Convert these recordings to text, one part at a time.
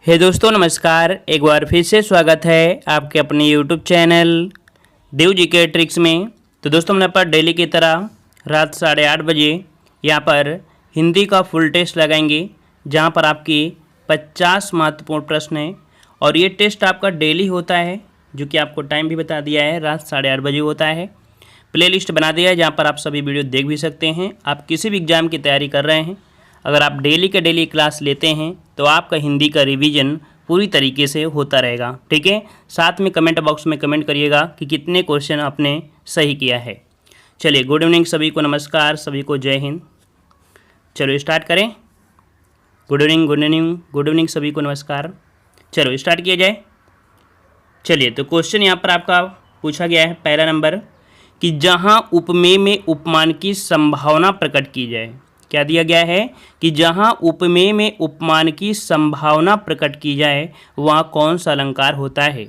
हे दोस्तों नमस्कार। एक बार फिर से स्वागत है आपके अपने यूट्यूब चैनल देव जी के ट्रिक्स में। तो दोस्तों हमने पर डेली की तरह रात 8:30 बजे यहाँ पर हिंदी का फुल टेस्ट लगाएंगे, जहाँ पर आपकी 50 महत्वपूर्ण प्रश्न हैं और ये टेस्ट आपका डेली होता है, जो कि आपको टाइम भी बता दिया है, रात 8:30 बजे होता है। प्लेलिस्ट बना दिया है जहाँ पर आप सभी वीडियो देख भी सकते हैं। आप किसी भी एग्ज़ाम की तैयारी कर रहे हैं, अगर आप डेली के डेली क्लास लेते हैं तो आपका हिंदी का रिवीजन पूरी तरीके से होता रहेगा। ठीक है, साथ में कमेंट बॉक्स में कमेंट करिएगा कि कितने क्वेश्चन आपने सही किया है। चलिए, गुड इवनिंग सभी को, नमस्कार सभी को, जय हिंद। चलो स्टार्ट करें। Good evening, good evening, good evening सभी को, नमस्कार। चलो स्टार्ट किया जाए। चलिए, तो क्वेश्चन यहाँ पर आपका पूछा गया है, पहला नंबर, कि जहाँ उपमेय में उपमान की संभावना प्रकट की जाए। क्या दिया गया है कि जहाँ उपमेय में उपमान की संभावना प्रकट की जाए वहाँ कौन सा अलंकार होता है।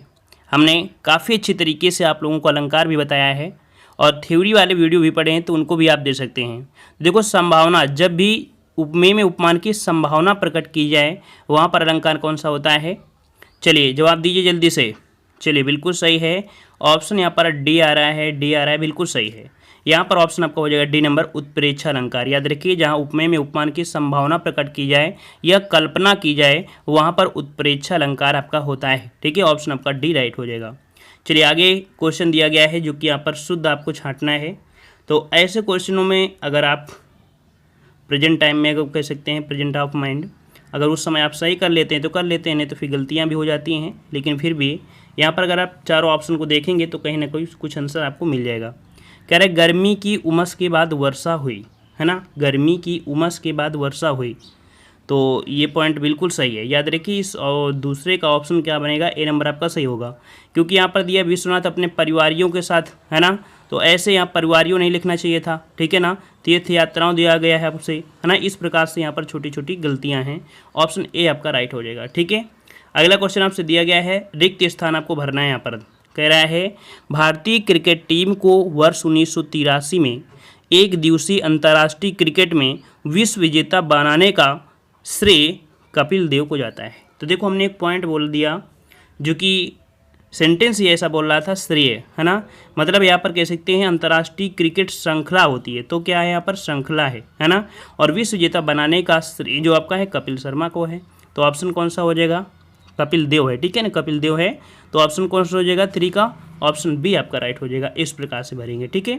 हमने काफ़ी अच्छी तरीके से आप लोगों को अलंकार भी बताया है और थ्योरी वाले वीडियो भी पढ़े हैं, तो उनको भी आप दे सकते हैं। देखो, संभावना, जब भी उपमेय में उपमान की संभावना प्रकट की जाए वहाँ पर अलंकार कौन सा होता है। चलिए जवाब दीजिए जल्दी से। चलिए, बिल्कुल सही है ऑप्शन, यहाँ पर डी आ रहा है, डी आ रहा है, बिल्कुल सही है। यहाँ पर ऑप्शन आपका हो जाएगा डी नंबर, उत्प्रेक्षा अलंकार। याद रखिए, जहाँ उपमेय में उपमान की संभावना प्रकट की जाए या कल्पना की जाए वहाँ पर उत्प्रेक्षा अलंकार आपका होता है। ठीक है, ऑप्शन आपका डी राइट हो जाएगा। चलिए आगे क्वेश्चन दिया गया है, जो कि यहाँ पर शुद्ध आपको छांटना है। तो ऐसे क्वेश्चनों में अगर आप प्रेजेंट टाइम में कह सकते हैं, प्रेजेंट ऑफ माइंड, अगर उस समय आप सही कर लेते हैं तो कर लेते हैं, नहीं तो फिर गलतियाँ भी हो जाती हैं। लेकिन फिर भी यहाँ पर अगर आप चारों ऑप्शन को देखेंगे तो कहीं ना कहीं कुछ आंसर आपको मिल जाएगा। कह रहे गर्मी की उमस के बाद वर्षा हुई, है ना, गर्मी की उमस के बाद वर्षा हुई, तो ये पॉइंट बिल्कुल सही है। याद रखिए, इस और दूसरे का ऑप्शन क्या बनेगा, ए नंबर आपका सही होगा, क्योंकि यहाँ पर दिया विश्वनाथ अपने परिवारियों के साथ, है ना, तो ऐसे यहाँ परिवारियों नहीं लिखना चाहिए था। ठीक है ना, तीर्थ यात्राओं दिया गया है आपसे, है ना, इस प्रकार से यहाँ पर छोटी छोटी गलतियाँ हैं। ऑप्शन ए आपका राइट हो जाएगा। ठीक है, अगला क्वेश्चन आपसे दिया गया है, रिक्त स्थान आपको भरना है। यहाँ पर कह रहा है भारतीय क्रिकेट टीम को वर्ष 1983 में एक दिवसीय अंतर्राष्ट्रीय क्रिकेट में विश्व विजेता बनाने का श्रेय कपिल देव को जाता है। तो देखो, हमने एक पॉइंट बोल दिया, जो कि सेंटेंस ही ऐसा बोल रहा था, श्रेय, है ना, मतलब यहाँ पर कह सकते हैं अंतर्राष्ट्रीय क्रिकेट श्रृंखला होती है, तो क्या है यहाँ पर श्रृंखला है ना, और विश्व विजेता बनाने का श्रेय जो आपका है कपिल शर्मा को है। तो ऑप्शन कौन सा हो जाएगा, कपिल देव है। ठीक है ना, कपिल देव है, तो ऑप्शन कौन सा हो जाएगा, 3 का ऑप्शन बी आपका राइट हो जाएगा। इस प्रकार से भरेंगे। ठीक है,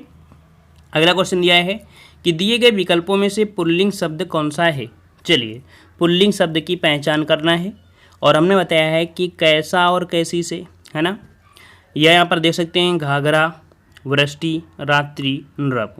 अगला क्वेश्चन दिया है कि दिए गए विकल्पों में से पुल्लिंग शब्द कौन सा है। चलिए, पुल्लिंग शब्द की पहचान करना है और हमने बताया है कि कैसा और कैसी से, है ना, यह यहाँ पर देख सकते हैं, घाघरा, वृष्टि, रात्रि, नृप।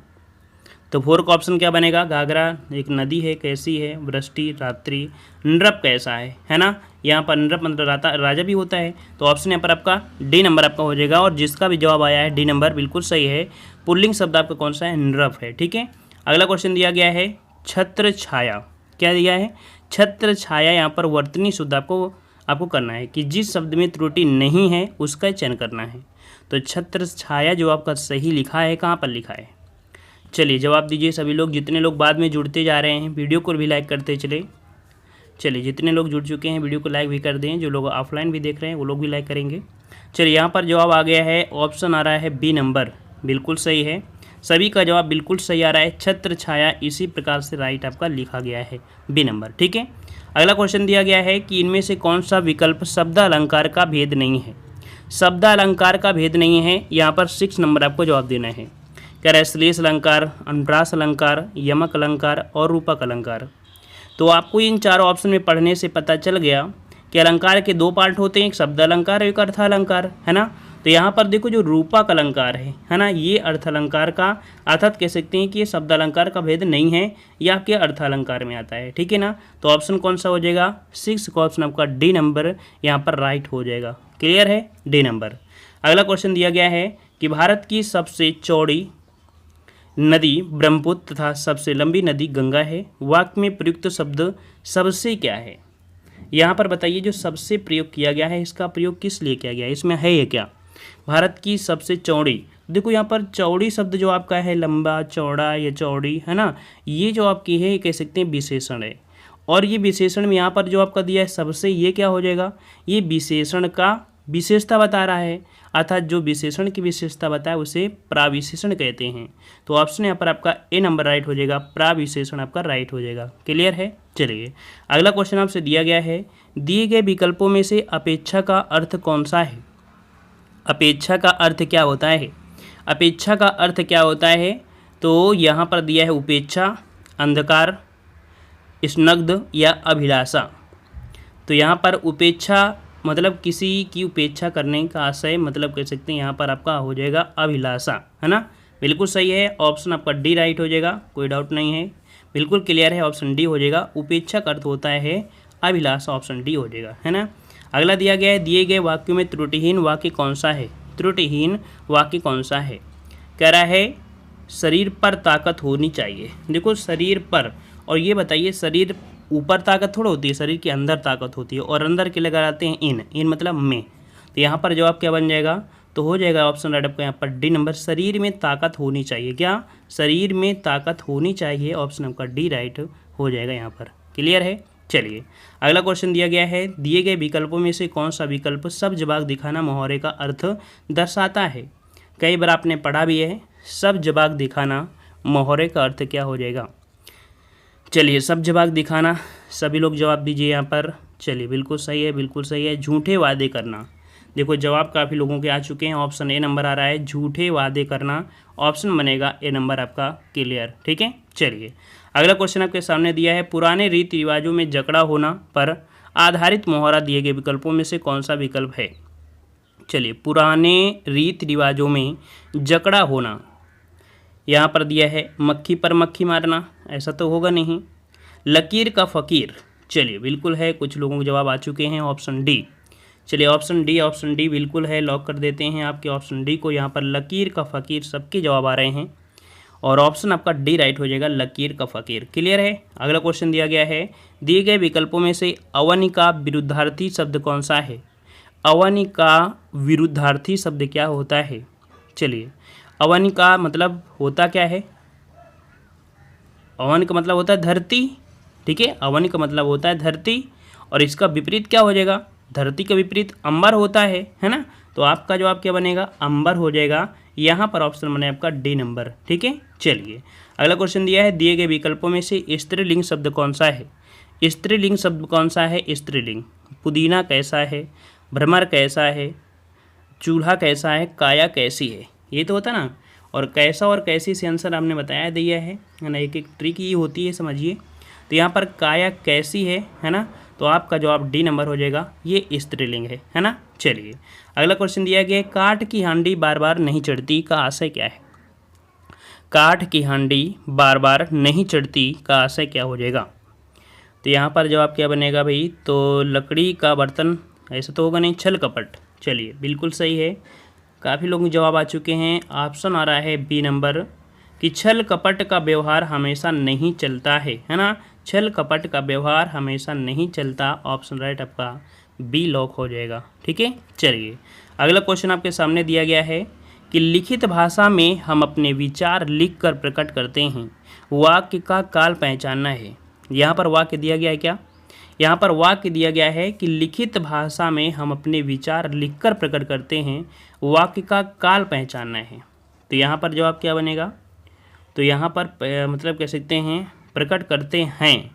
तो 4 का ऑप्शन क्या बनेगा, घाघरा एक नदी है, कैसी है, वृष्टि, रात्रि, नृप कैसा है ना, यहाँ पर नृप मतलब राजा भी होता है। तो ऑप्शन यहाँ पर आपका डी नंबर आपका हो जाएगा, और जिसका भी जवाब आया है डी नंबर बिल्कुल सही है। पुल्लिंग शब्द आपका कौन सा है, नृप है। ठीक है, अगला क्वेश्चन दिया गया है छत्र छाया। क्या दिया है, छत्र छाया, यहाँ पर वर्तनी शुद्ध आपको करना है कि जिस शब्द में त्रुटि नहीं है उसका चयन करना है। तो छत्र छाया जो आपका सही लिखा है, कहाँ पर लिखा है। चलिए जवाब दीजिए सभी लोग, जितने लोग बाद में जुड़ते जा रहे हैं वीडियो को भी लाइक करते चले। चलिए, जितने लोग जुड़ चुके हैं वीडियो को लाइक भी कर दें, जो लोग ऑफलाइन भी देख रहे हैं वो लोग भी लाइक करेंगे। चलिए, यहाँ पर जवाब आ गया है, ऑप्शन आ रहा है बी नंबर, बिल्कुल सही है। सभी का जवाब बिल्कुल सही आ रहा है, छत्र छाया इसी प्रकार से राइट आपका लिखा गया है, बी नंबर। ठीक है, अगला क्वेश्चन दिया गया है कि इनमें से कौन सा विकल्प शब्द अलंकार का भेद नहीं है। शब्द अलंकार का भेद नहीं है, यहाँ पर 6 नंबर आपको जवाब देना है। कह रहा है श्लेष अलंकार, अनुप्रास अलंकार, यमक अलंकार और रूपक अलंकार। तो आपको इन चारों ऑप्शन में पढ़ने से पता चल गया कि अलंकार के 2 पार्ट होते हैं, एक शब्द अलंकार और एक अर्थ अलंकार, है ना। तो यहाँ पर देखो, जो रूपक अलंकार है ना, ये अर्थ अलंकार का, अर्थात कह सकते हैं कि ये शब्द अलंकार का भेद नहीं है, ये आपके अर्थ अलंकार में आता है। ठीक है ना, तो ऑप्शन कौन सा हो जाएगा, 6 का ऑप्शन आपका डी नंबर यहाँ पर राइट हो जाएगा। क्लियर है, डी नंबर। अगला क्वेश्चन दिया गया है कि भारत की सबसे चौड़ी नदी ब्रह्मपुत्र तथा सबसे लंबी नदी गंगा है, वाक्य में प्रयुक्त शब्द सबसे क्या है। यहाँ पर बताइए, जो सबसे प्रयोग किया गया है इसका प्रयोग किस लिए किया गया है, इसमें है ये क्या। भारत की सबसे चौड़ी, देखो यहाँ पर चौड़ी शब्द जो आपका है, लंबा, चौड़ा या चौड़ी, है ना, ये जो आपकी है कह सकते हैं विशेषण है, और ये विशेषण में यहाँ पर जो आपका दिया है सबसे, ये क्या हो जाएगा, ये विशेषण का विशेषता बता रहा है, अर्थात जो विशेषण की विशेषता बताए उसे प्राविशेषण कहते हैं। तो ऑप्शन यहाँ पर आपका ए नंबर राइट हो जाएगा, प्राविशेषण आपका राइट हो जाएगा। क्लियर है। चलिए अगला क्वेश्चन आपसे दिया गया है, दिए गए विकल्पों में से अपेक्षा का अर्थ कौन सा है। अपेक्षा का अर्थ क्या होता है, अपेक्षा का अर्थ क्या होता है, तो यहाँ पर दिया है उपेक्षा, अंधकार, स्नग्ध या अभिलाषा। तो यहाँ पर उपेक्षा मतलब किसी की उपेक्षा करने का आशय, मतलब कह सकते हैं यहाँ पर आपका हो जाएगा अभिलाषा, है ना। बिल्कुल सही है, ऑप्शन आपका डी राइट हो जाएगा, कोई डाउट नहीं है, बिल्कुल क्लियर है, ऑप्शन डी हो जाएगा। उपेक्षा का अर्थ होता है अभिलाषा, ऑप्शन डी हो जाएगा, है ना। अगला दिया गया है, दिए गए वाक्यों में त्रुटिहीन वाक्य कौन सा है। त्रुटिहीन वाक्य कौन सा है, कह रहा है शरीर पर ताकत होनी चाहिए। देखो शरीर पर, और ये बताइए शरीर ऊपर ताकत थोड़ा होती है, शरीर के अंदर ताकत होती है, और अंदर के लगाते हैं इन मतलब में। तो यहाँ पर जवाब क्या बन जाएगा, तो हो जाएगा ऑप्शन राइट आपका यहाँ पर डी नंबर, शरीर में ताकत होनी चाहिए। क्या, शरीर में ताकत होनी चाहिए, ऑप्शन आपका डी राइट हो जाएगा यहाँ पर। क्लियर है। चलिए अगला क्वेश्चन दिया गया है, दिए गए विकल्पों में से कौन सा विकल्प सब जवाब दिखाना मुहावरे का अर्थ दर्शाता है। कई बार आपने पढ़ा भी है, सब जवाब दिखाना मुहावरे का अर्थ क्या हो जाएगा। चलिए सब जवाब दिखाना, सभी लोग जवाब दीजिए यहाँ पर। चलिए बिल्कुल सही है, बिल्कुल सही है। झूठे वादे करना, देखो जवाब काफ़ी लोगों के आ चुके हैं, ऑप्शन ए नंबर आ रहा है, झूठे वादे करना, ऑप्शन बनेगा ए नंबर आपका। क्लियर, ठीक है। चलिए अगला क्वेश्चन आपके सामने दिया है, पुराने रीति रिवाजों में जकड़ा होना पर आधारित मुहावरा दिए गए विकल्पों में से कौन सा विकल्प है। चलिए पुराने रीति रिवाजों में जकड़ा होना, यहाँ पर दिया है मक्खी पर मक्खी मारना, ऐसा तो होगा नहीं। लकीर का फ़कीर, चलिए बिल्कुल है, कुछ लोगों के जवाब आ चुके हैं, ऑप्शन डी। चलिए ऑप्शन डी बिल्कुल है, लॉक कर देते हैं आपके ऑप्शन डी को। यहाँ पर लकीर का फ़कीर सबके जवाब आ रहे हैं, और ऑप्शन आपका डी राइट हो जाएगा, लकीर का फ़कीर। क्लियर है। अगला क्वेश्चन दिया गया है, दिए गए विकल्पों में से अवनि का विरुद्धार्थी शब्द कौन सा है। अवनि का विरुद्धार्थी शब्द क्या होता है। चलिए अवनि का मतलब होता क्या है, अवनि का मतलब होता है धरती, ठीक है। अवनि का मतलब होता है धरती, और इसका विपरीत क्या हो जाएगा, धरती का विपरीत अंबर होता है ना। तो आपका जवाब क्या बनेगा, अंबर हो जाएगा। यहाँ पर ऑप्शन बने आपका डी नंबर, ठीक है। चलिए अगला क्वेश्चन दिया है, दिए गए विकल्पों में से स्त्रीलिंग शब्द कौन सा है। स्त्रीलिंग शब्द कौन सा है। स्त्रीलिंग, पुदीना कैसा है, भ्रमर कैसा है, चूल्हा कैसा है, काया कैसी है, ये तो होता ना। और कैसा और कैसी से आंसर आपने बताया दिया है ना, एक एक ट्रिक ही होती है, समझिए। तो यहाँ पर काया कैसी है ना, तो आपका जवाब डी नंबर हो जाएगा, ये स्त्रीलिंग है ना। चलिए अगला क्वेश्चन दिया गया है, काठ की हांडी बार बार नहीं चढ़ती का आशय क्या है। काठ की हांडी बार बार नहीं चढ़ती का आशय क्या हो जाएगा। तो यहाँ पर जवाब क्या बनेगा भाई, तो लकड़ी का बर्तन, ऐसा तो होगा नहीं, छल कपट। चलिए बिल्कुल सही है, काफ़ी लोग जवाब आ चुके हैं, ऑप्शन आ रहा है बी नंबर, कि छल कपट का व्यवहार हमेशा नहीं चलता है ना। छल कपट का व्यवहार हमेशा नहीं चलता, ऑप्शन राइट आपका बी लॉक हो जाएगा, ठीक है। चलिए अगला क्वेश्चन आपके सामने दिया गया है कि लिखित भाषा में हम अपने विचार लिखकर प्रकट करते हैं, वाक्य का काल पहचानना है। यहाँ पर वाक्य दिया गया है क्या, यहाँ पर वाक्य दिया गया है कि लिखित भाषा में हम अपने विचार लिखकर प्रकट करते हैं, वाक्य का काल पहचानना है। तो यहाँ पर जवाब क्या बनेगा, तो यहाँ पर मतलब कह सकते हैं प्रकट करते हैं,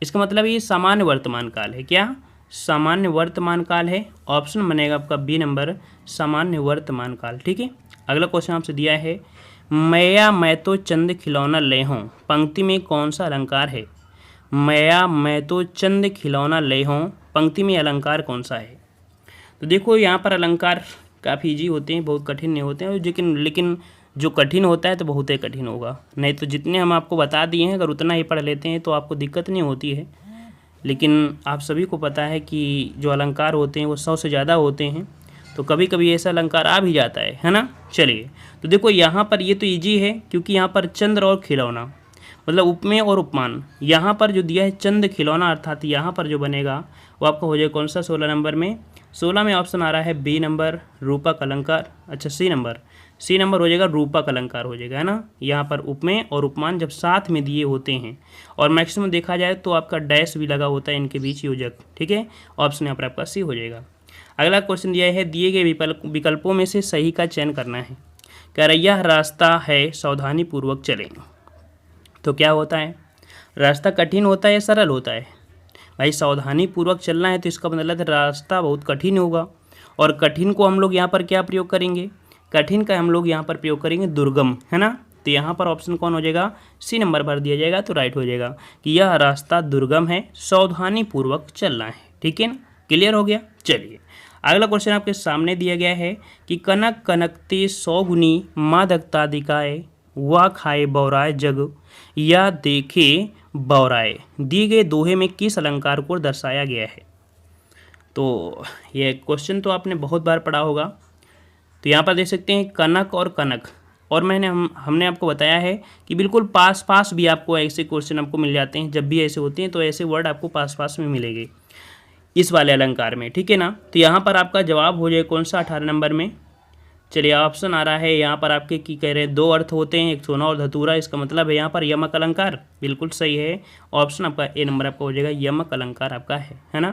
इसका मतलब ये सामान्य वर्तमान काल है। क्या, सामान्य वर्तमान काल है, ऑप्शन बनेगा आपका बी नंबर, सामान्य वर्तमान काल, ठीक है। अगला क्वेश्चन आपसे दिया है, मैया मैं तो चंद खिलौना ले हूँ, पंक्ति में कौन सा अलंकार है। मैया मैं तो चंद खिलौना ले हूँ, पंक्ति में अलंकार कौन सा है। तो देखो यहाँ पर अलंकार काफ़ी ईजी होते हैं, बहुत कठिन नहीं होते हैं, लेकिन जो कठिन होता है तो बहुत ही कठिन होगा। नहीं तो जितने हम आपको बता दिए हैं, अगर उतना ही पढ़ लेते हैं तो आपको दिक्कत नहीं होती है। लेकिन आप सभी को पता है कि जो अलंकार होते हैं वो 100 से ज़्यादा होते हैं, तो कभी कभी ऐसा अलंकार आ भी जाता है ना। चलिए तो देखो यहाँ पर ये तो ईजी है, क्योंकि यहाँ पर चंद्र और खिलौना मतलब उपमेय और उपमान, यहाँ पर जो दिया है चंद खिलौना, अर्थात यहाँ पर जो बनेगा वो आपका हो जाएगा कौन सा, 16 नंबर में 16 में ऑप्शन आ रहा है बी नंबर रूपक अलंकार। अच्छा सी नंबर हो जाएगा रूपक अलंकार हो जाएगा, है ना। यहाँ पर उपमेय और उपमान जब साथ में दिए होते हैं और मैक्सिमम देखा जाए तो आपका डैश भी लगा होता है इनके बीच योजक, ठीक है। ऑप्शन यहाँ पर आपका सी हो जाएगा। अगला क्वेश्चन दिया है दिए गए विकल्पों में से सही का चयन करना है। कह रहा है यह रास्ता है सावधानी पूर्वक चलें। तो क्या होता है, रास्ता कठिन होता है या सरल होता है? भाई सावधानी पूर्वक चलना है तो इसका मतलब है रास्ता बहुत कठिन होगा, और कठिन को हम लोग यहाँ पर क्या प्रयोग करेंगे, कठिन का हम लोग यहाँ पर प्रयोग करेंगे दुर्गम, है ना। तो यहाँ पर ऑप्शन कौन हो जाएगा, सी नंबर भर दिया जाएगा तो राइट हो जाएगा कि यह रास्ता दुर्गम है, सावधानी पूर्वक चलना है, ठीक है ना। क्लियर हो गया। चलिए अगला क्वेश्चन आपके सामने दिया गया है कि कनक कनकते 100 गुनी मादकता दिखाए, वह खाए बौराए जग या देखे बौराए। दिए गए दोहे में किस अलंकार को दर्शाया गया है? तो ये क्वेश्चन तो आपने बहुत बार पढ़ा होगा। तो यहाँ पर देख सकते हैं कनक और कनक, और हमने आपको बताया है कि बिल्कुल पास पास भी आपको ऐसे क्वेश्चन आपको मिल जाते हैं। जब भी ऐसे होते हैं तो ऐसे वर्ड आपको पास पास में मिलेंगे इस वाले अलंकार में, ठीक है ना। तो यहाँ पर आपका जवाब हो जाए कौन सा, 18 नंबर में। चलिए ऑप्शन आ रहा है यहाँ पर आपके की कह रहे हैं 2 अर्थ होते हैं, एक सोना और धतूरा। इसका मतलब है यहाँ पर यमक अलंकार, बिल्कुल सही है। ऑप्शन आपका ए नंबर आपका हो जाएगा, यमक अलंकार आपका है ना।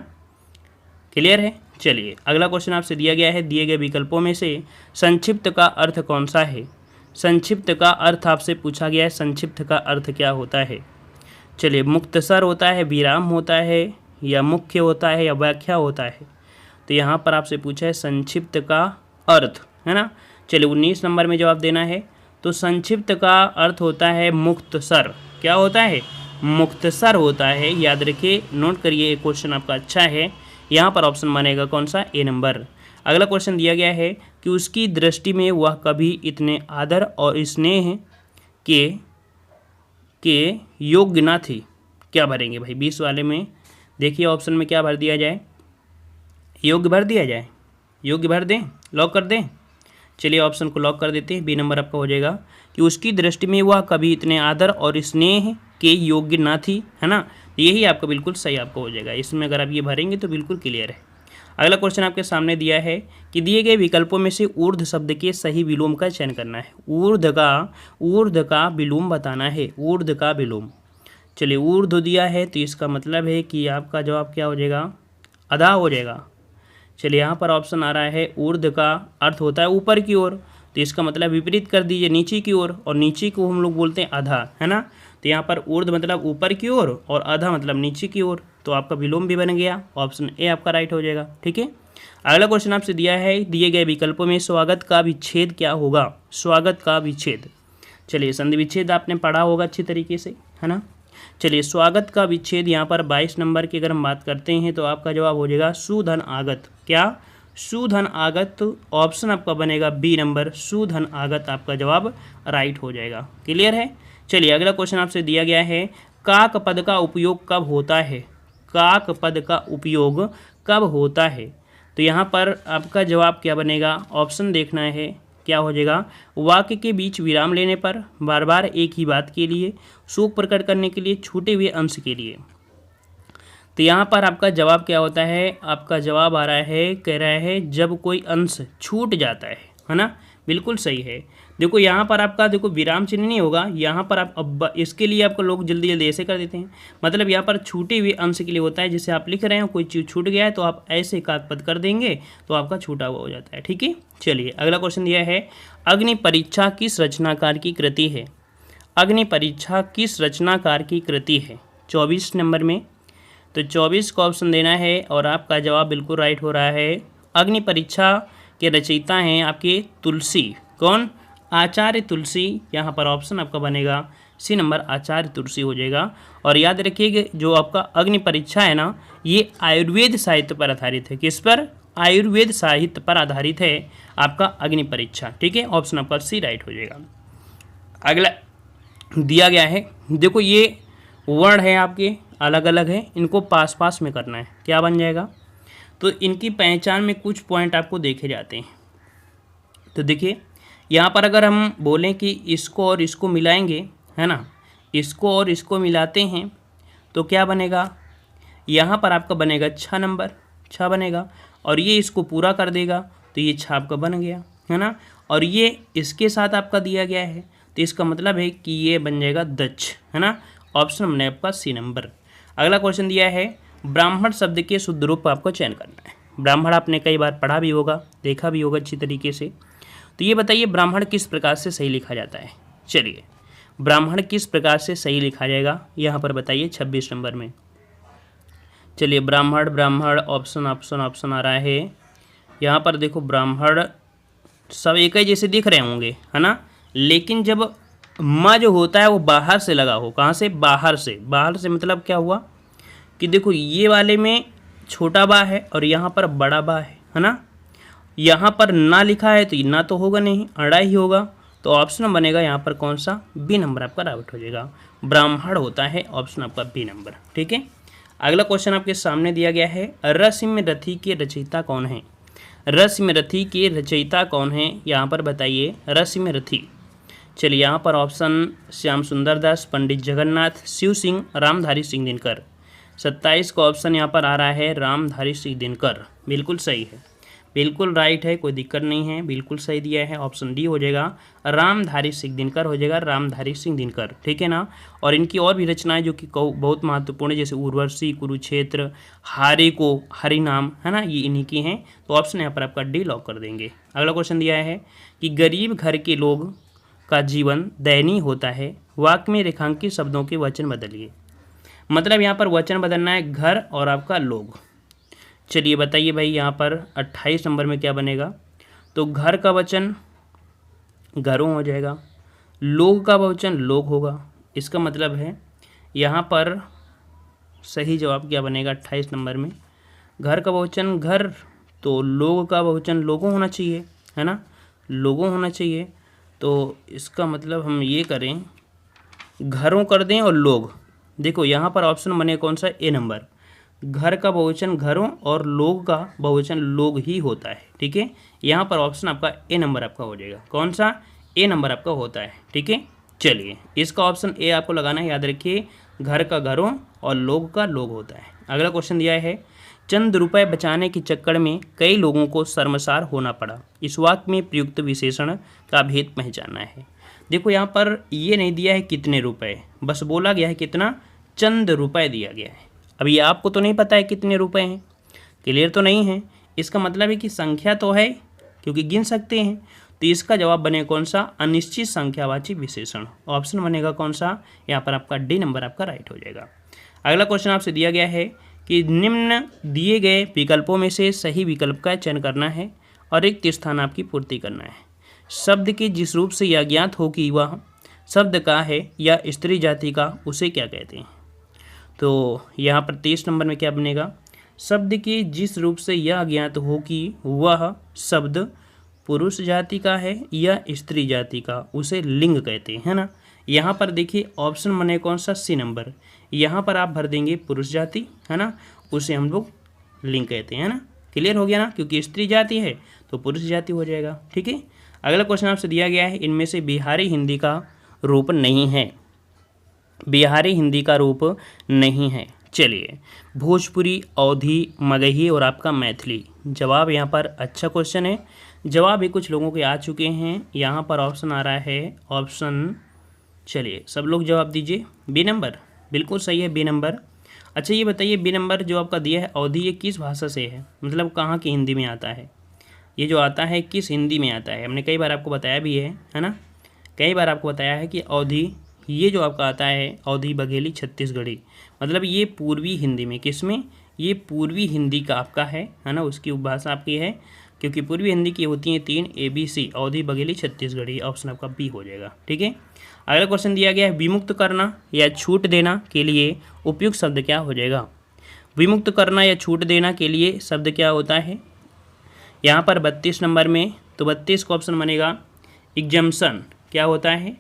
क्लियर है। चलिए अगला क्वेश्चन आपसे दिया गया है दिए गए विकल्पों में से संक्षिप्त का अर्थ कौन सा है? संक्षिप्त का अर्थ आपसे पूछा गया है, संक्षिप्त का अर्थ क्या होता है? चलिए मुख्तसर होता है, विराम होता है, या मुख्य होता है, या व्याख्या होता है। तो यहाँ पर आपसे पूछा है संक्षिप्त का अर्थ, है ना। चलिए 19 नंबर में जवाब देना है। तो संक्षिप्त का अर्थ होता है मुख्तसर। क्या होता है? मुख्तसर होता है। याद रखिए, नोट करिए, एक क्वेश्चन आपका अच्छा है। यहाँ पर ऑप्शन बनेगा कौन सा, ए नंबर। अगला क्वेश्चन दिया गया है कि उसकी दृष्टि में वह कभी इतने आदर और स्नेह के योग्य ना थी। क्या भरेंगे भाई 20 वाले में? देखिए ऑप्शन में क्या भर दिया जाए, योग्य भर दिया जाए, योग्य भर दें, लॉक कर दें। चलिए ऑप्शन को लॉक कर देते हैं, बी नंबर आपका हो जाएगा कि उसकी दृष्टि में वह कभी इतने आदर और स्नेह के योग्य ना थी, है ना। यही आपका बिल्कुल सही आपका हो जाएगा। इसमें अगर आप ये भरेंगे तो बिल्कुल क्लियर है। अगला क्वेश्चन आपके सामने दिया है कि दिए गए विकल्पों में से ऊर्ध्व शब्द के सही विलोम का चयन करना है। ऊर्ध्व का विलोम बताना है, ऊर्ध्व का विलोम। चलिए ऊर्ध्व दिया है तो इसका मतलब है कि आपका जवाब क्या हो जाएगा, अधा हो जाएगा। चलिए यहाँ पर ऑप्शन आ रहा है ऊर्ध्व का अर्थ होता है ऊपर की ओर, तो इसका मतलब विपरीत कर दीजिए, नीचे की ओर, और नीचे को हम लोग बोलते हैं आधा, है ना। तो यहाँ पर ऊर्ध्व मतलब ऊपर की ओर और आधा मतलब नीचे की ओर, तो आपका विलोम भी बन गया। ऑप्शन ए आपका राइट हो जाएगा, ठीक है। अगला क्वेश्चन आपसे दिया है दिए गए विकल्पों में स्वागत का विच्छेद क्या होगा? स्वागत का विच्छेद। चलिए संधि विच्छेद आपने पढ़ा होगा अच्छी तरीके से, है ना। चलिए स्वागत का विच्छेद यहाँ पर 22 नंबर की अगर हम बात करते हैं तो आपका जवाब हो जाएगा सुधन आगत। क्या? सुधन आगत। ऑप्शन आपका बनेगा बी नंबर, सुधन आगत आपका जवाब राइट हो जाएगा। क्लियर है। चलिए अगला क्वेश्चन आपसे दिया गया है काक पद का उपयोग कब होता है? काक पद का उपयोग कब होता है? तो यहाँ पर आपका जवाब क्या बनेगा, ऑप्शन देखना है क्या हो जाएगा। वाक्य के बीच विराम लेने पर, बार बार एक ही बात के लिए, शोक प्रकट करने के लिए, छूटे हुए अंश के लिए। तो यहाँ पर आपका जवाब क्या होता है, आपका जवाब आ रहा है, कह रहा है जब कोई अंश छूट जाता है ना। बिल्कुल सही है। देखो यहाँ पर आपका देखो विराम चिन्ह नहीं होगा, यहाँ पर आप अब इसके लिए आपको लोग जल्दी जल्दी ऐसे कर देते हैं, मतलब यहाँ पर छूटे हुए अंश के लिए होता है। जैसे आप लिख रहे हैं कोई चीज़ छूट गया है तो आप ऐसे काकपद कर देंगे तो आपका छूटा हुआ हो जाता है, ठीक है। चलिए अगला क्वेश्चन दिया है अग्नि परीक्षा किस रचनाकार की कृति है? अग्नि परीक्षा किस रचनाकार की कृति है? 24 नंबर में। तो 24 का ऑप्शन देना है और आपका जवाब बिल्कुल राइट हो रहा है। अग्नि परीक्षा के रचयिता हैं आपके तुलसी। कौन? आचार्य तुलसी। यहाँ पर ऑप्शन आपका बनेगा सी नंबर, आचार्य तुलसी हो जाएगा। और याद रखिएगा जो आपका अग्नि परीक्षा है ना, ये आयुर्वेद साहित्य पर आधारित है। किस पर? आयुर्वेद साहित्य पर आधारित है आपका अग्नि परीक्षा, ठीक है। ऑप्शन आपका सी राइट हो जाएगा। अगला दिया गया है, देखो ये वर्ण है आपके अलग अलग है, इनको पास पास में करना है। क्या बन जाएगा? तो इनकी पहचान में कुछ पॉइंट आपको देखे जाते हैं। तो देखिए यहाँ पर अगर हम बोलें कि इसको और इसको मिलाएंगे, है ना, इसको और इसको मिलाते हैं तो क्या बनेगा? यहाँ पर आपका बनेगा 6 नंबर, छा बनेगा, और ये इसको पूरा कर देगा तो ये छा आपका बन गया, है ना। और ये इसके साथ आपका दिया गया है तो इसका मतलब है कि ये बन जाएगा दक्ष, है ना। ऑप्शन बने आपका सी नंबर। अगला क्वेश्चन दिया है ब्राह्मण शब्द के शुद्ध रूप आपको चयन करना है। ब्राह्मण आपने कई बार पढ़ा भी होगा, देखा भी होगा अच्छी तरीके से। तो ये बताइए ब्राह्मण किस प्रकार से सही लिखा जाता है। चलिए ब्राह्मण किस प्रकार से सही लिखा जाएगा यहाँ पर बताइए 26 नंबर में। चलिए ब्राह्मण ब्राह्मण ऑप्शन ऑप्शन ऑप्शन आ रहा है यहाँ पर। देखो ब्राह्मण सब एक ही जैसे दिख रहे होंगे, है ना, लेकिन जब म जो होता है वो बाहर से लगा हो। कहाँ से? बाहर से। बाहर से मतलब क्या हुआ कि देखो ये वाले में छोटा बा है और यहाँ पर बड़ा बा है ना। यहाँ पर ना लिखा है तो ना तो होगा नहीं, अड़ा ही होगा। तो ऑप्शन बनेगा यहाँ पर कौन सा? बी नंबर आपका राइट हो जाएगा। ब्राह्मण होता है ऑप्शन आपका बी नंबर। ठीक है। अगला क्वेश्चन आपके सामने दिया गया है रस्म रथी के रचयिता कौन है। रस्म रथी के रचयिता कौन है यहाँ पर बताइए। रस्म रथी, चलिए यहाँ पर ऑप्शन श्याम सुंदर दास, पंडित जगन्नाथ, शिव सिंह, रामधारी सिंह दिनकर। 27 का ऑप्शन यहाँ पर आ रहा है रामधारी सिंह दिनकर। बिल्कुल सही है, बिल्कुल राइट है, कोई दिक्कत नहीं है, बिल्कुल सही दिया है। ऑप्शन डी हो जाएगा, रामधारी सिंह दिनकर हो जाएगा, रामधारी सिंह दिनकर। ठीक है ना। और इनकी और भी रचनाएं जो कि बहुत महत्वपूर्ण है, जैसे उर्वशी, कुरुक्षेत्र, हारे को हरिनाम, है ना, ये इन्हीं की हैं। तो ऑप्शन यहाँ पर आपका डी लॉक कर देंगे। अगला क्वेश्चन दिया है कि गरीब घर के लोग का जीवन दयनीय होता है, वाक्य में रेखांकित शब्दों के वचन बदलिए। मतलब यहाँ पर वचन बदलना है घर और आपका लोग। चलिए बताइए भाई यहाँ पर 28 नंबर में क्या बनेगा। तो घर का वचन घरों हो जाएगा, लोग का वचन लोग होगा। इसका मतलब है यहाँ पर सही जवाब क्या बनेगा 28 नंबर में। घर का बहुवचन घर, तो लोग का बहुवचन लोगों होना चाहिए, है ना, लोगों होना चाहिए। तो इसका मतलब हम ये करें, घरों कर दें और लोग। देखो यहाँ पर ऑप्शन बने कौन सा? ए नंबर। घर का बहुवचन घरों और लोग का बहुवचन लोग ही होता है। ठीक है, यहाँ पर ऑप्शन आपका ए नंबर आपका हो जाएगा। कौन सा? ए नंबर आपका होता है। ठीक है, चलिए इसका ऑप्शन ए आपको लगाना है, याद रखिए, घर का घरों और लोग का लोग होता है। अगला क्वेश्चन दिया है चंद रुपए बचाने के चक्कर में कई लोगों को शर्मसार होना पड़ा, इस वाक्य में प्रयुक्त विशेषण का भेद पहचानना है। देखो यहाँ पर ये नहीं दिया है कितने रुपए, बस बोला गया है कितना? चंद रुपए दिया गया है। अब ये आपको तो नहीं पता है कितने रुपए हैं, क्लियर तो नहीं है। इसका मतलब है कि संख्या तो है क्योंकि गिन सकते हैं। तो इसका जवाब बने कौन सा? अनिश्चित संख्यावाची विशेषण। ऑप्शन बनेगा कौन सा? यहाँ पर आपका डी नंबर आपका राइट हो जाएगा। अगला क्वेश्चन आपसे दिया गया है कि निम्न दिए गए विकल्पों में से सही विकल्प का चयन करना है और रिक्त स्थान आपकी पूर्ति करना है। शब्द के जिस रूप से यह ज्ञात हो कि वह शब्द का है या स्त्री जाति का, उसे क्या कहते हैं। तो यहाँ पर 23 नंबर में क्या बनेगा? शब्द के जिस रूप से यह ज्ञात हो कि वह शब्द पुरुष जाति का है या स्त्री जाति का, उसे लिंग कहते हैं, है ना। यहाँ पर देखिए ऑप्शन बने कौन सा? C number. यहाँ पर आप भर देंगे पुरुष जाति, है ना, उसे हम लोग लिंग कहते हैं, है ना। क्लियर हो गया ना, क्योंकि स्त्री जाति है तो पुरुष जाति हो जाएगा। ठीक है। अगला क्वेश्चन आपसे दिया गया है इनमें से बिहारी हिंदी का रूप नहीं है। बिहारी हिंदी का रूप नहीं है। चलिए भोजपुरी, अवधी, मगही और आपका मैथिली। जवाब यहाँ पर अच्छा क्वेश्चन है, जवाब भी कुछ लोगों के आ चुके हैं। यहाँ पर ऑप्शन आ रहा है ऑप्शन, चलिए सब लोग जवाब दीजिए, बी नंबर। बिल्कुल सही है, बी नंबर। अच्छा ये बताइए बी नंबर जो आपका दिया है अवधी, ये किस भाषा से है, मतलब कहाँ की हिंदी में आता है? ये जो आता है किस हिंदी में आता है? हमने कई बार आपको बताया भी है ना, कई बार आपको बताया है कि अवधी ये जो आपका आता है अवधी बघेली छत्तीसगढ़ी, मतलब ये पूर्वी हिंदी में, किस में? ये पूर्वी हिंदी का आपका है ना, उसकी उपभाषा आपकी है, क्योंकि पूर्वी हिंदी की होती हैं 3 ABC, अवधी बघेली छत्तीसगढ़ी। ऑप्शन आपका बी हो जाएगा। ठीक है। अगला क्वेश्चन दिया गया है विमुक्त करना या छूट देना के लिए उपयुक्त शब्द क्या हो जाएगा। विमुक्त करना या छूट देना के लिए शब्द क्या होता है यहाँ पर 32 नंबर में? तो 32 का ऑप्शन बनेगा एग्जम्पशन। क्या होता है?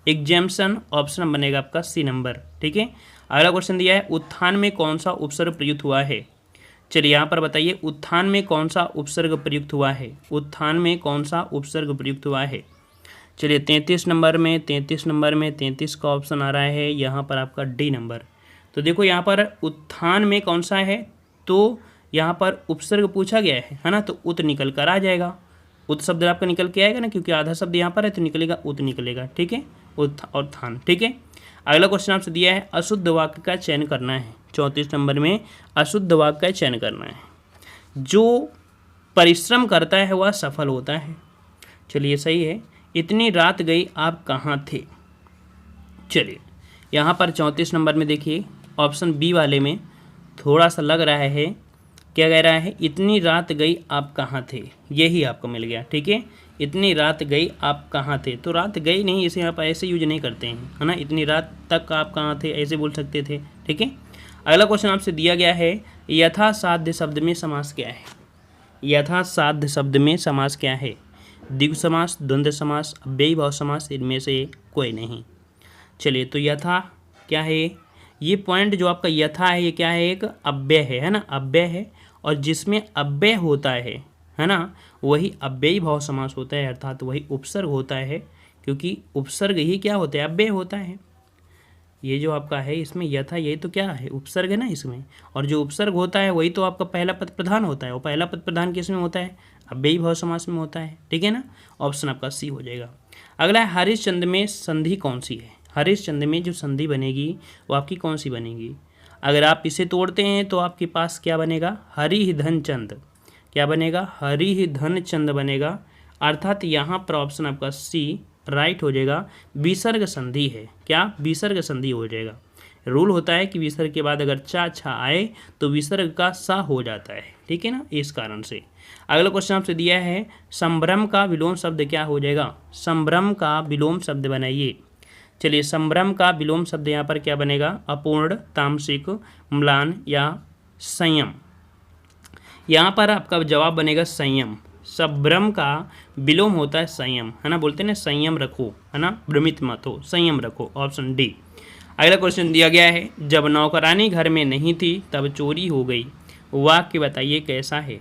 एग्जम्पशन। ऑप्शन बनेगा आपका सी नंबर। ठीक है। अगला क्वेश्चन दिया है उत्थान में कौन सा उपसर्ग प्रयुक्त हुआ है। चलिए यहाँ पर बताइए उत्थान में कौन सा उपसर्ग प्रयुक्त हुआ है। उत्थान में कौन सा उपसर्ग प्रयुक्त हुआ है। चलिए 33 नंबर में, 33 नंबर में 33 का ऑप्शन आ रहा है यहाँ पर आपका डी नंबर। तो देखो यहाँ पर उत्थान में कौन सा है, तो यहाँ पर उपसर्ग पूछा गया है ना, तो उत निकल कर आ जाएगा। उत शब्द आपका निकल के आएगा ना, क्योंकि आधा शब्द यहाँ पर है तो निकलेगा उत निकलेगा। ठीक है, उत और थान। ठीक है, अगला क्वेश्चन आपसे दिया है अशुद्ध वाक्य का चयन करना है। 34 नंबर में अशुद्ध वाक्य का चयन करना है। जो परिश्रम करता है वह सफल होता है। चलिए सही है। इतनी रात गई आप कहाँ थे। चलिए यहाँ पर 34 नंबर में देखिए ऑप्शन बी वाले में थोड़ा सा लग रहा है, क्या कह रहा है, इतनी रात गई आप कहाँ थे, यही आपको मिल गया। ठीक है, इतनी रात गई आप कहाँ थे, तो रात गई नहीं, इसे आप ऐसे यूज नहीं करते हैं, है ना। इतनी रात तक आप कहाँ थे ऐसे बोल सकते थे। ठीक है, अगला क्वेश्चन आपसे दिया गया है यथासाध्य शब्द में समास क्या है। यथासाध्य शब्द में समास क्या है। द्विगु समास, द्वंद्व समास, अव्ययी भाव समास, इनमें से कोई नहीं। चलिए तो यथा क्या है, ये पॉइंट जो आपका यथा है ये क्या है, एक अव्यय है ना, अव्यय है। और जिसमें अव्यय होता है ना, वही अव्ययी भाव समास होता है, अर्थात वही उपसर्ग होता है, क्योंकि उपसर्ग ही क्या होता है, अव्यय होता है। ये जो आपका है इसमें यथा, ये तो क्या है, उपसर्ग है ना इसमें, और जो उपसर्ग होता है वही तो आपका पहला पद प्रधान होता है, और पहला पद प्रधान किस में होता है, अव्ययी भाव समास में होता है। ठीक है ना, ऑप्शन आपका सी हो जाएगा। अगला है हरिश्चंद्र में संधि कौन सी है। हरिश्चंद्र में जो संधि बनेगी वो आपकी कौन सी बनेगी। अगर आप इसे तोड़ते हैं तो आपके पास क्या बनेगा, हरि धन चंद। क्या बनेगा, हरि धन चंद बनेगा, अर्थात यहाँ पर ऑप्शन आपका सी राइट हो जाएगा। विसर्ग संधि है, क्या विसर्ग संधि हो जाएगा। रूल होता है कि विसर्ग के बाद अगर चा छा आए तो विसर्ग का सा हो जाता है। ठीक है ना, इस कारण से। अगला क्वेश्चन आपसे दिया है संभ्रम का विलोम शब्द क्या हो जाएगा। संभ्रम का विलोम शब्द बनाइए। चलिए संभ्रम का विलोम शब्द यहाँ पर क्या बनेगा, अपूर्ण, तामसिक, म्लान या संयम। यहाँ पर आपका जवाब बनेगा संयम। संभ्रम का विलोम होता है संयम, है ना, बोलते हैं ना संयम रखो, है ना, भ्रमित मत हो, संयम रखो, ऑप्शन डी। अगला क्वेश्चन दिया गया है जब नौकरानी घर में नहीं थी तब चोरी हो गई। वाक्य बताइए कैसा है।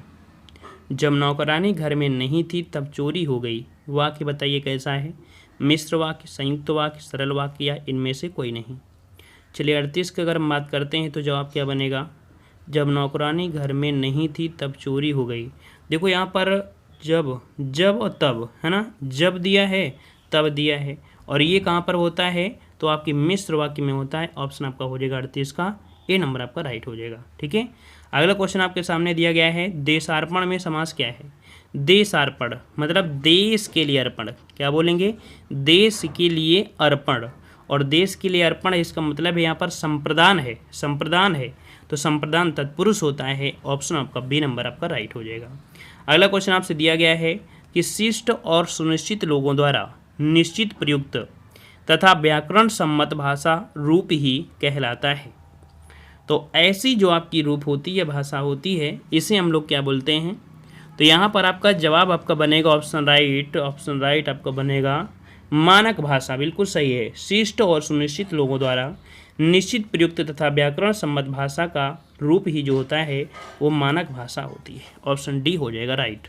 जब नौकरानी घर में नहीं थी तब चोरी हो गई, वाक्य बताइए कैसा है। मिश्र वाक्य, संयुक्त वाक्य, सरल वाक्य या इनमें से कोई नहीं। चलिए 38 की अगर हम बात करते हैं तो जवाब क्या बनेगा, जब नौकरानी घर में नहीं थी तब चोरी हो गई। देखो यहाँ पर जब और तब, है ना, जब दिया है तब दिया है, और ये कहाँ पर होता है तो आपकी मिश्र वाक्य में होता है। ऑप्शन आपका हो जाएगा 38 का ए नंबर आपका राइट हो जाएगा। ठीक है, अगला क्वेश्चन आपके सामने दिया गया है देशार्पण में समास क्या है। देशार्पण मतलब देश के लिए अर्पण, क्या बोलेंगे, देश के लिए अर्पण। और देश के लिए अर्पण इसका मतलब है यहाँ पर संप्रदान है, संप्रदान है, तो संप्रदान तत्पुरुष होता है। ऑप्शन आपका बी नंबर आपका राइट हो जाएगा। अगला क्वेश्चन आपसे दिया गया है कि शिष्ट और सुनिश्चित लोगों द्वारा निश्चित प्रयुक्त तथा व्याकरण सम्मत भाषा रूप ही कहलाता है। तो ऐसी जो आपकी रूप होती है, भाषा होती है, इसे हम लोग क्या बोलते हैं। तो यहाँ पर आपका जवाब आपका बनेगा ऑप्शन राइट आपका बनेगा मानक भाषा। बिल्कुल सही है। शिष्ट और सुनिश्चित लोगों द्वारा निश्चित प्रयुक्त तथा व्याकरण सम्मत भाषा का रूप ही जो होता है वो मानक भाषा होती है। ऑप्शन डी हो जाएगा राइट।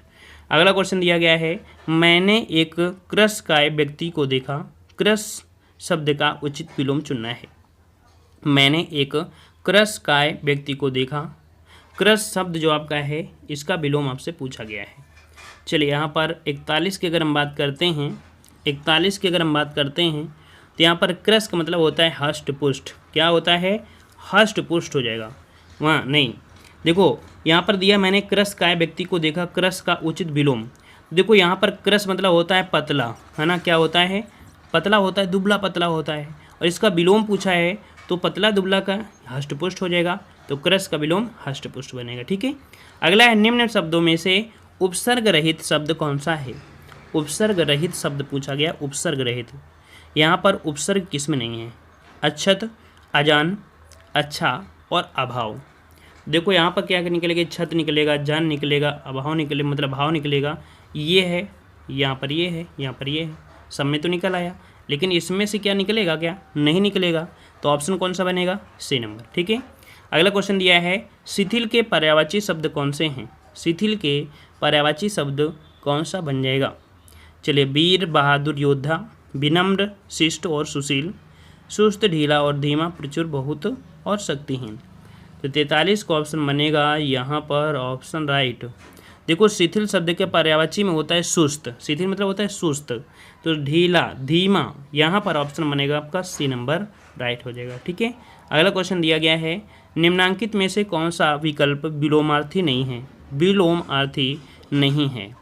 अगला क्वेश्चन दिया गया है मैंने एक कृशकाय व्यक्ति को देखा। कृश शब्द का उचित विलोम चुनना है। मैंने एक कृशकाय व्यक्ति को देखा। कृश शब्द जो आपका है इसका विलोम आपसे पूछा गया है। चलिए यहाँ पर 41 की अगर हम बात करते हैं, 41 की अगर हम बात करते हैं तो यहाँ पर कृश का मतलब होता है हष्ट पुष्ट। क्या होता है, हष्ट पुष्ट हो जाएगा वहाँ नहीं। देखो यहाँ पर दिया मैंने कृशकाय व्यक्ति को देखा, कृश का उचित विलोम। देखो यहाँ पर कृश मतलब होता है पतला, है ना, क्या होता है, पतला होता है, दुबला पतला होता है। और इसका विलोम पूछा है तो पतला दुबला का हष्टपुष्ट हो जाएगा, तो कृश का विलोम हष्टपुष्ट बनेगा। ठीक है, अगला है निम्न शब्दों में से उपसर्ग रहित शब्द कौन सा है। उपसर्ग रहित शब्द पूछा गया, उपसर्ग रहित। यहाँ पर उपसर्ग किस में नहीं है, अक्षत, अजान, अच्छा और अभाव। देखो यहाँ पर क्या निकलेगा, छत निकलेगा, जान निकलेगा, अभाव निकलेगा, मतलब भाव निकलेगा। ये है, यहाँ पर ये है, यहाँ पर ये है, सब में तो निकल आया, लेकिन इसमें से क्या निकलेगा, क्या नहीं निकलेगा। तो ऑप्शन कौन सा बनेगा, सी नंबर। ठीक है, अगला क्वेश्चन दिया है शिथिल के पर्यायवाची शब्द कौन से हैं। शिथिल के पर्यायवाची शब्द कौन सा बन जाएगा। चलिए वीर, बहादुर, योद्धा, विनम्र, शिष्ट और सुशील, सुस्त, ढीला और धीमा, प्रचुर, बहुत और शक्तिहीन। तो 43 का ऑप्शन बनेगा यहाँ पर ऑप्शन राइट। देखो शिथिल शब्द के पर्यायवाची में होता है सुस्त, शिथिल मतलब होता है सुस्त, तो ढीला, धीमा, यहाँ पर ऑप्शन बनेगा आपका सी नंबर राइट हो जाएगा। ठीक है, अगला क्वेश्चन दिया गया है, निम्नांकित में से कौन सा विकल्प विलोमार्थी नहीं है? विलोमार्थी नहीं है।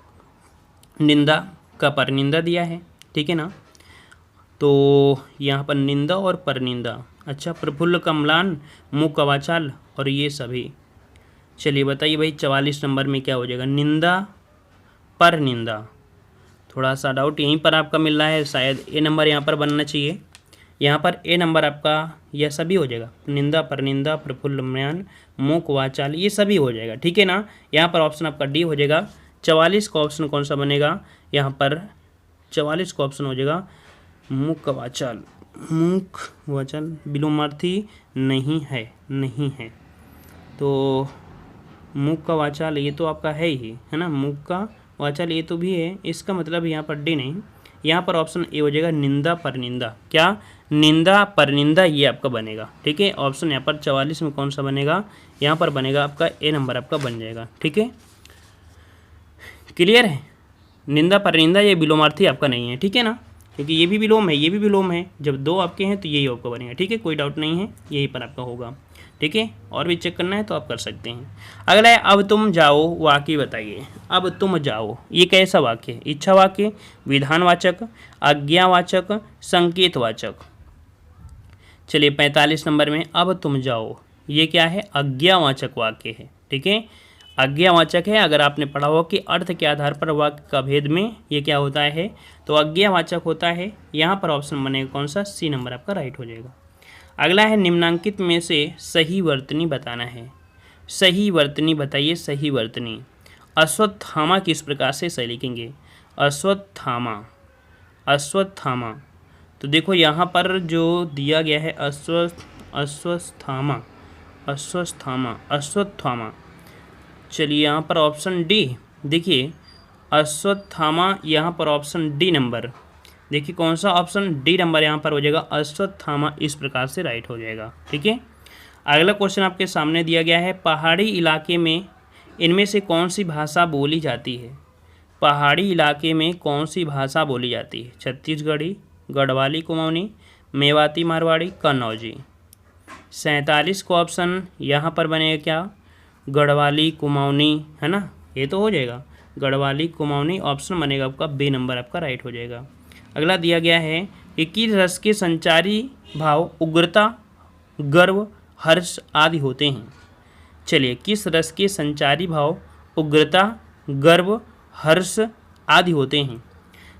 निंदा का परनिंदा दिया है, ठीक है ना, तो यहाँ पर निंदा और परनिंदा। अच्छा, प्रफुल्ल कमलान, मुख का वाचाल और ये सभी। चलिए बताइए भाई 44 नंबर में क्या हो जाएगा? निंदा परनिंदा। थोड़ा सा डाउट यहीं पर आपका मिल रहा है, शायद ए नंबर यहाँ पर बनना चाहिए। यहाँ पर ए नंबर आपका यह सभी हो जाएगा, निंदा परनिंदा प्रफुल्ल म्यान मुख वाचाल ये सभी हो जाएगा। ठीक है ना, यहाँ पर ऑप्शन आपका डी हो जाएगा। 44 का ऑप्शन कौन सा बनेगा? यहाँ पर 44 का ऑप्शन हो जाएगा मुख वाचाल। मुख वाचाल विलोमार्थी नहीं है, नहीं है, तो मुख का वाचाल ये तो आपका है ही, है ना, मुख का वाचाल ये तो भी है, इसका मतलब यहाँ पर डी नहीं, यहाँ पर ऑप्शन ए हो जाएगा निंदा परनिंदा। क्या? निंदा परनिंदा ये आपका बनेगा। ठीक है, ऑप्शन यहाँ पर 44 में कौन सा बनेगा? यहाँ पर बनेगा आपका ए नंबर आपका बन जाएगा। ठीक है, क्लियर है? निंदा परनिंदा ये विलोमार्थी आपका नहीं है, ठीक है ना, क्योंकि ये भी विलोम है, ये भी विलोम है, जब दो आपके हैं तो यही आपका बनेगा। ठीक है, कोई डाउट नहीं है, यही पर आपका होगा। ठीक है, और भी चेक करना है तो आप कर सकते हैं। अगला है अब तुम जाओ, वाक्य बताइए। अब तुम जाओ ये कैसा वाक्य है? इच्छा वाक्य, विधानवाचक, आज्ञावाचक, संकेतवाचक। चलिए 45 नंबर में अब तुम जाओ ये क्या है? आज्ञावाचक वाक्य है। ठीक है, आज्ञावाचक है। अगर आपने पढ़ा हो कि अर्थ के आधार पर वाक्य का भेद में ये क्या होता है, तो आज्ञावाचक होता है। यहाँ पर ऑप्शन बनेगा कौन सा? सी नंबर आपका राइट हो जाएगा। अगला है निम्नांकित में से सही वर्तनी बताना है। सही वर्तनी बताइए, सही वर्तनी। अश्वत्थामा किस प्रकार से सही लिखेंगे? अश्वत्थामा, अश्वत्थामा, तो देखो यहाँ पर जो दिया गया है अश्वत्थामा, अश्वत्थामा, अश्वत्थामा। चलिए यहाँ पर ऑप्शन डी देखिए, अश्वत्थामा, यहाँ पर ऑप्शन डी नंबर देखिए, कौन सा ऑप्शन? डी नंबर यहाँ पर हो जाएगा, अश्वत्थामा इस प्रकार से राइट हो जाएगा। ठीक है, अगला क्वेश्चन आपके सामने दिया गया है, पहाड़ी इलाके में इनमें से कौन सी भाषा बोली जाती है? पहाड़ी इलाके में कौन सी भाषा बोली जाती है? छत्तीसगढ़ी, गढ़वाली कुमाऊनी, मेवाती मारवाड़ी, कन्नौजी। 47 का ऑप्शन यहाँ पर बनेगा क्या? गढ़वाली कुमाऊनी, है ना, ये तो हो जाएगा गढ़वाली कुमाऊनी, ऑप्शन बनेगा आपका बी नंबर आपका राइट हो जाएगा। अगला दिया गया है कि किस रस के संचारी भाव उग्रता, गर्व, हर्ष आदि होते हैं। चलिए, किस रस के संचारी भाव उग्रता, गर्व, हर्ष आदि होते हैं?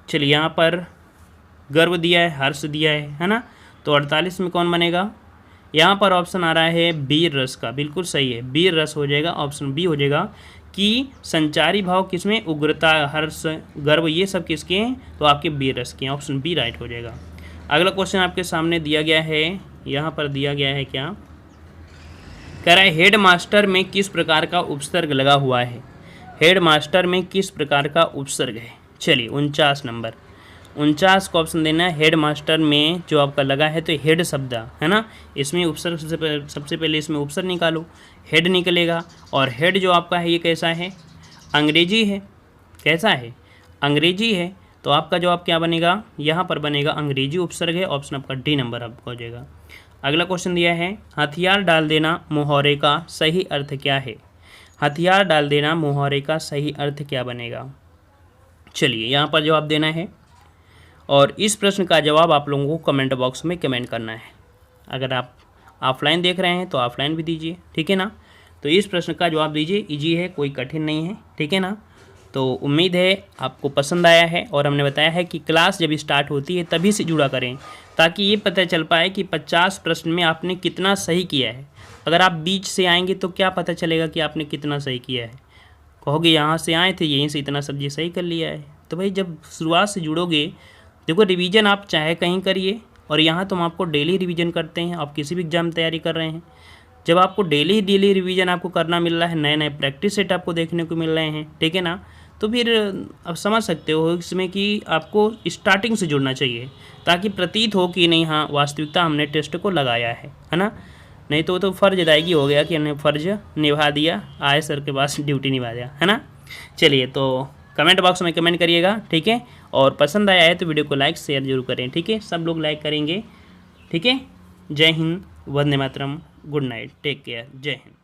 चलिए यहाँ पर गर्व दिया है, हर्ष दिया है ना, तो 48 में कौन बनेगा? यहाँ पर ऑप्शन आ रहा है वीर रस का, बिल्कुल सही है, वीर रस हो जाएगा, ऑप्शन बी हो जाएगा कि संचारी भाव किसमें? उग्रता, हर्ष, गर्व, ये सब किसके हैं? तो आपके वीर रस के हैं, ऑप्शन बी राइट हो जाएगा। अगला क्वेश्चन आपके सामने दिया गया है, यहाँ पर दिया गया है क्या? कह रहा है हेड मास्टर में किस प्रकार का उपसर्ग लगा हुआ है? हेड मास्टर में किस प्रकार का उपसर्ग है? चलिए 49 नंबर, 49 का ऑप्शन देना है। हेड मास्टर में जो आपका लगा है तो हेड शब्द है ना, इसमें उपसर्ग सबसे पहले इसमें उपसर्ग निकालो, हेड निकलेगा। और हेड जो आपका है ये कैसा है? अंग्रेजी है। कैसा है? अंग्रेजी है, तो आपका जवाब क्या बनेगा? यहाँ पर बनेगा अंग्रेजी उपसर्ग है, ऑप्शन आपका डी नंबर आपका हो जाएगा। अगला क्वेश्चन दिया है हथियार डाल देना मुहावरे का सही अर्थ क्या है? हथियार डाल देना मुहावरे का सही अर्थ क्या बनेगा? चलिए यहाँ पर जवाब देना है, और इस प्रश्न का जवाब आप लोगों को कमेंट बॉक्स में कमेंट करना है। अगर आप ऑफलाइन देख रहे हैं तो ऑफलाइन भी दीजिए, ठीक है ना। तो इस प्रश्न का जवाब दीजिए, इजी है, कोई कठिन नहीं है, ठीक है ना। तो उम्मीद है आपको पसंद आया है, और हमने बताया है कि क्लास जब स्टार्ट होती है तभी से जुड़ा करें, ताकि ये पता चल पाए कि 50 प्रश्न में आपने कितना सही किया है। अगर आप बीच से आएंगे तो क्या पता चलेगा कि आपने कितना सही किया है? कहोगे यहाँ से आए थे, यहीं से इतना सब्जी सही कर लिया है। तो भाई जब शुरुआत से जुड़ोगे, देखो रिवीजन आप चाहे कहीं करिए, और यहाँ तो हम आपको डेली रिवीजन करते हैं। आप किसी भी एग्जाम तैयारी कर रहे हैं, जब आपको डेली रिवीजन आपको करना मिल रहा है, नए नए प्रैक्टिस सेट आपको देखने को मिल रहे हैं, ठीक है ना, तो फिर आप समझ सकते हो इसमें कि आपको स्टार्टिंग से जुड़ना चाहिए, ताकि प्रतीत हो कि नहीं हाँ वास्तविकता हमने टेस्ट को लगाया है ना। नहीं तो वो तो फ़र्ज अदायगी हो गया कि हमने फ़र्ज निभा दिया, आए सर के पास ड्यूटी निभा दिया, है ना। चलिए तो कमेंट बॉक्स में कमेंट करिएगा, ठीक है। और पसंद आया है तो वीडियो को लाइक शेयर जरूर करें, ठीक है। सब लोग लाइक करेंगे, ठीक है। जय Hind, Vande Mataram, good night, take care, जय हिंद।